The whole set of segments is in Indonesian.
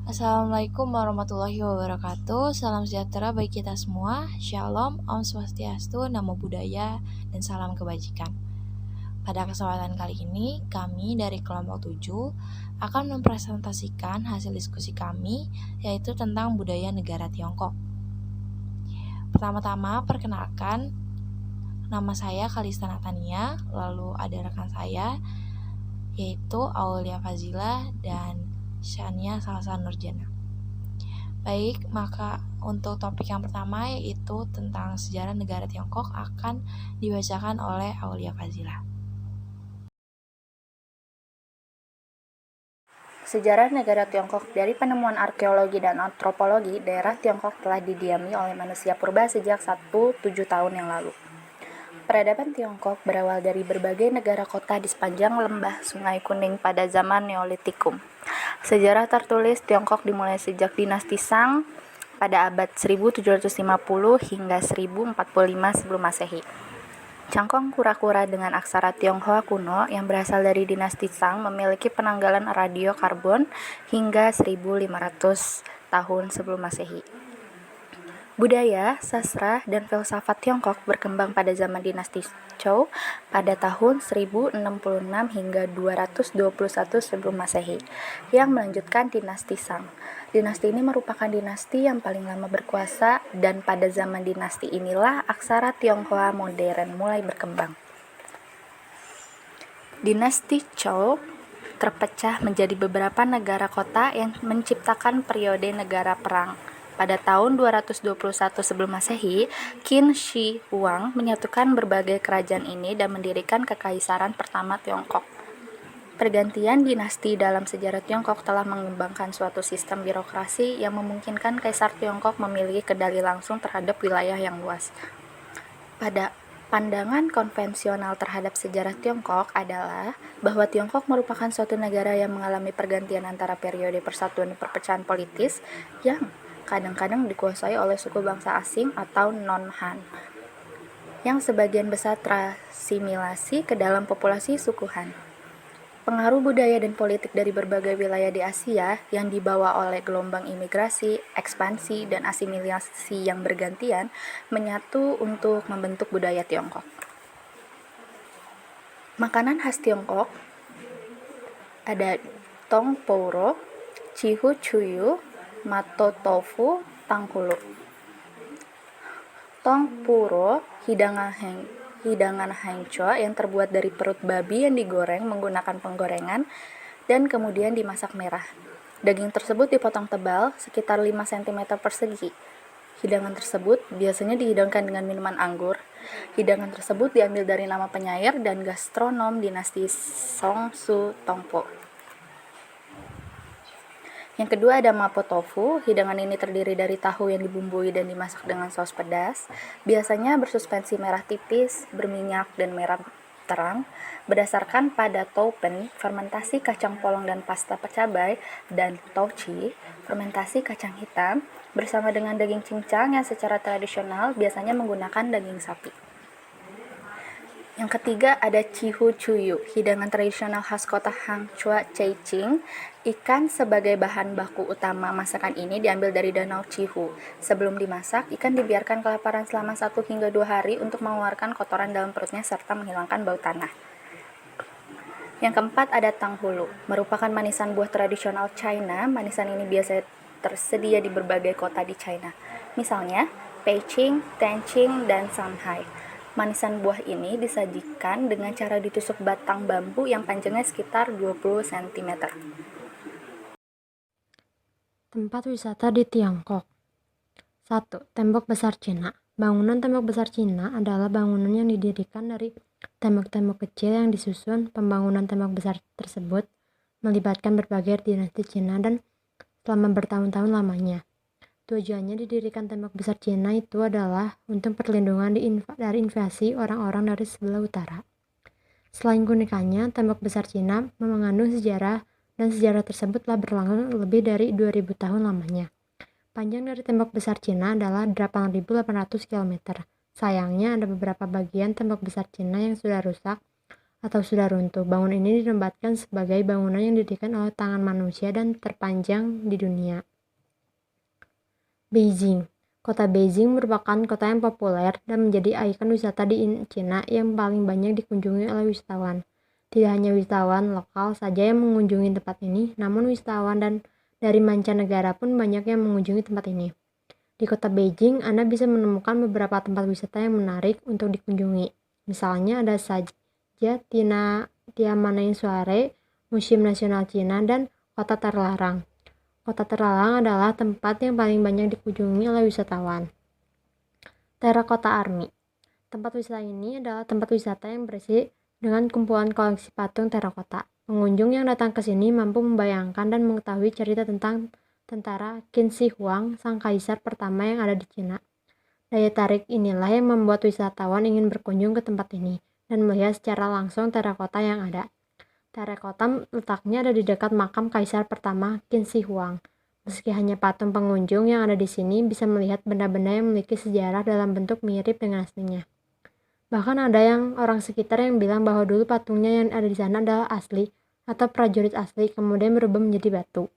Assalamualaikum warahmatullahi wabarakatuh. Salam sejahtera bagi kita semua. Shalom, Om Swastiastu, Namo Buddhaya, dan salam kebajikan. Pada kesempatan kali ini, kami dari kelompok 7 akan mempresentasikan hasil diskusi kami, yaitu tentang budaya negara Tiongkok. Pertama-tama, perkenalkan, nama saya Kalista Natania, lalu ada rekan saya, yaitu Aulia Fazila dan Shania Salsa Nurjana. Baik, maka untuk topik yang pertama yaitu tentang sejarah negara Tiongkok akan dibacakan oleh Aulia Fazila. Sejarah negara Tiongkok. Dari penemuan arkeologi dan antropologi, daerah Tiongkok telah didiami oleh manusia purba sejak 1,7 tahun yang lalu. Peradaban Tiongkok berawal dari berbagai negara kota di sepanjang lembah Sungai Kuning pada zaman Neolitikum. Sejarah tertulis Tiongkok dimulai sejak dinasti Shang pada abad 1750 hingga 1045 sebelum Masehi. Cangkong kura-kura dengan aksara Tionghoa kuno yang berasal dari dinasti Shang memiliki penanggalan radiokarbon hingga 1500 tahun sebelum Masehi. Budaya, sastra, dan filsafat Tiongkok berkembang pada zaman dinasti Zhou pada tahun 1066 hingga 221 sebelum Masehi, yang melanjutkan dinasti Shang. Dinasti ini merupakan dinasti yang paling lama berkuasa, dan pada zaman dinasti inilah aksara Tionghoa modern mulai berkembang. Dinasti Zhou terpecah menjadi beberapa negara kota yang menciptakan periode negara perang. Pada tahun 221 sebelum Masehi, Qin Shi Huang menyatukan berbagai kerajaan ini dan mendirikan kekaisaran pertama Tiongkok. Pergantian dinasti dalam sejarah Tiongkok telah mengembangkan suatu sistem birokrasi yang memungkinkan Kaisar Tiongkok memiliki kendali langsung terhadap wilayah yang luas. Pada pandangan konvensional terhadap sejarah Tiongkok adalah bahwa Tiongkok merupakan suatu negara yang mengalami pergantian antara periode persatuan dan perpecahan politis yang kadang-kadang dikuasai oleh suku bangsa asing atau non-Han, yang sebagian besar terasimilasi ke dalam populasi suku Han. Pengaruh budaya dan politik dari berbagai wilayah di Asia yang dibawa oleh gelombang imigrasi, ekspansi, dan asimilasi yang bergantian menyatu untuk membentuk budaya Tiongkok. Makanan khas Tiongkok ada tong pouro, cihu cuyu, mato tofu, tangkulu. Tong puro, hidangan hangco yang terbuat dari perut babi yang digoreng menggunakan penggorengan dan kemudian dimasak merah. Daging tersebut dipotong tebal, sekitar 5 cm persegi. Hidangan tersebut biasanya dihidangkan dengan minuman anggur. Hidangan tersebut diambil dari nama penyair dan gastronom dinasti Song Su Tongpo. Yang kedua ada mapo tofu. Hidangan ini terdiri dari tahu yang dibumbui dan dimasak dengan saus pedas. Biasanya bersuspensi merah tipis, berminyak, dan merah terang. Berdasarkan pada toupen, fermentasi kacang polong dan pasta cabai, dan touchi, fermentasi kacang hitam, bersama dengan daging cincang yang secara tradisional biasanya menggunakan daging sapi. Yang ketiga ada cihu cuyu, hidangan tradisional khas kota Hangzhou Chongqing. Ikan sebagai bahan baku utama masakan ini diambil dari danau Cihu. Sebelum dimasak, ikan dibiarkan kelaparan selama 1 hingga 2 hari untuk mengeluarkan kotoran dalam perutnya serta menghilangkan bau tanah. Yang keempat ada tanghulu, merupakan manisan buah tradisional China. Manisan ini biasanya tersedia di berbagai kota di China, misalnya Beijing, Tianjin, dan Shanghai. Manisan buah ini disajikan dengan cara ditusuk batang bambu yang panjangnya sekitar 20 cm. Tempat wisata di Tiongkok. 1. Tembok Besar Cina. Bangunan Tembok Besar Cina adalah bangunan yang didirikan dari tembok-tembok kecil yang disusun. Pembangunan tembok besar tersebut melibatkan berbagai dinasti Cina dan selama bertahun-tahun lamanya. Tujuannya didirikan tembok besar Cina itu adalah untuk perlindungan dari invasi orang-orang dari sebelah utara. Selain keunikannya, tembok besar Cina mengandung sejarah, dan sejarah tersebut telah berlangsung lebih dari 2000 tahun lamanya. Panjang dari tembok besar Cina adalah 8.800 km. Sayangnya ada beberapa bagian tembok besar Cina yang sudah rusak atau sudah runtuh. Bangunan ini dinobatkan sebagai bangunan yang didirikan oleh tangan manusia dan terpanjang di dunia. Beijing. Kota Beijing merupakan kota yang populer dan menjadi ikon wisata di Cina yang paling banyak dikunjungi oleh wisatawan. Tidak hanya wisatawan lokal saja yang mengunjungi tempat ini, namun wisatawan dan dari mancanegara pun banyak yang mengunjungi tempat ini. Di kota Beijing, Anda bisa menemukan beberapa tempat wisata yang menarik untuk dikunjungi. Misalnya ada saja Tiananmen Square, Museum Nasional Cina, dan Kota Terlarang. Kota Terlarang adalah tempat yang paling banyak dikunjungi oleh wisatawan. Terracotta Army. Tempat wisata ini adalah tempat wisata yang berisi dengan kumpulan koleksi patung terakota. Pengunjung yang datang ke sini mampu membayangkan dan mengetahui cerita tentang tentara Qin Shi Huang, sang kaisar pertama yang ada di Cina. Daya tarik inilah yang membuat wisatawan ingin berkunjung ke tempat ini dan melihat secara langsung terakota yang ada. Terakota letaknya ada di dekat makam kaisar pertama Qin Shi Huang. Meski hanya patung, pengunjung yang ada di sini bisa melihat benda-benda yang memiliki sejarah dalam bentuk mirip dengan aslinya. Bahkan ada yang orang sekitar yang bilang bahwa dulu patungnya yang ada di sana adalah asli atau prajurit asli, kemudian berubah menjadi batu.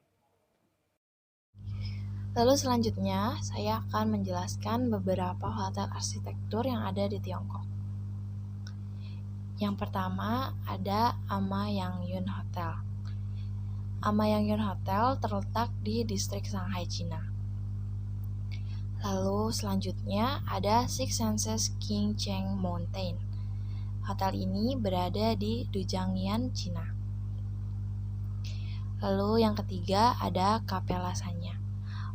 Lalu selanjutnya, saya akan menjelaskan beberapa hotel arsitektur yang ada di Tiongkok. Yang pertama ada Amayang-Yun Hotel. Amayang-Yun Hotel terletak di distrik Shanghai, Cina. Lalu selanjutnya ada Six Senses King Cheng Mountain. Hotel ini berada di Dujiangyan, Cina. Lalu yang ketiga ada Capella Sanya.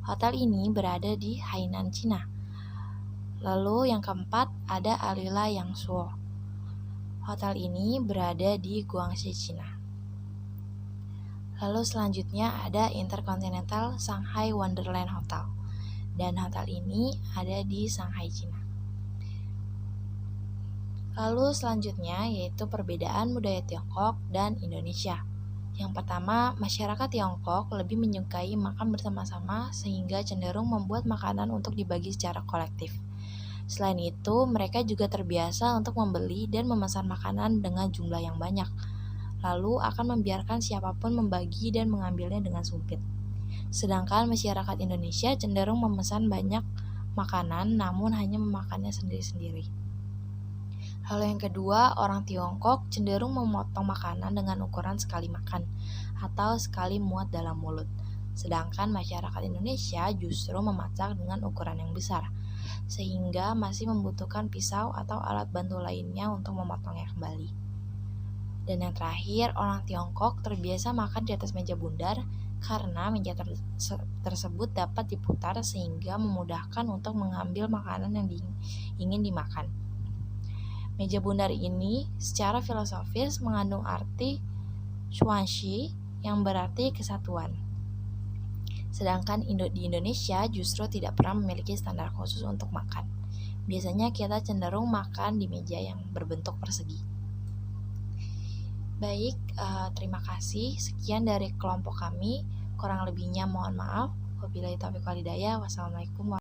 Hotel ini berada di Hainan, Cina. Lalu yang keempat ada Alila Yangshuo. Hotel ini berada di Guangxi, Cina. Lalu selanjutnya ada Intercontinental Shanghai Wonderland Hotel. Dan hotel ini ada di Shanghai, Cina. Lalu selanjutnya yaitu perbedaan budaya Tiongkok dan Indonesia. Yang pertama, masyarakat Tiongkok lebih menyukai makan bersama-sama sehingga cenderung membuat makanan untuk dibagi secara kolektif. Selain itu, mereka juga terbiasa untuk membeli dan memesan makanan dengan jumlah yang banyak, lalu akan membiarkan siapapun membagi dan mengambilnya dengan sumpit. Sedangkan masyarakat Indonesia cenderung memesan banyak makanan namun hanya memakannya sendiri-sendiri. Lalu yang kedua, orang Tiongkok cenderung memotong makanan dengan ukuran sekali makan atau sekali muat dalam mulut. Sedangkan masyarakat Indonesia justru memasak dengan ukuran yang besar, sehingga masih membutuhkan pisau atau alat bantu lainnya untuk memotongnya kembali. Dan yang terakhir, orang Tiongkok terbiasa makan di atas meja bundar karena meja tersebut dapat diputar sehingga memudahkan untuk mengambil makanan yang ingin dimakan. Meja bundar ini secara filosofis mengandung arti xuanxi yang berarti kesatuan. Sedangkan di Indonesia justru tidak pernah memiliki standar khusus untuk makan. Biasanya kita cenderung makan di meja yang berbentuk persegi. Baik, terima kasih. Sekian dari kelompok kami. Kurang lebihnya mohon maaf. Wabillahi taufiq wal hidayah. Wassalamualaikum warahmatullahi wabarakatuh.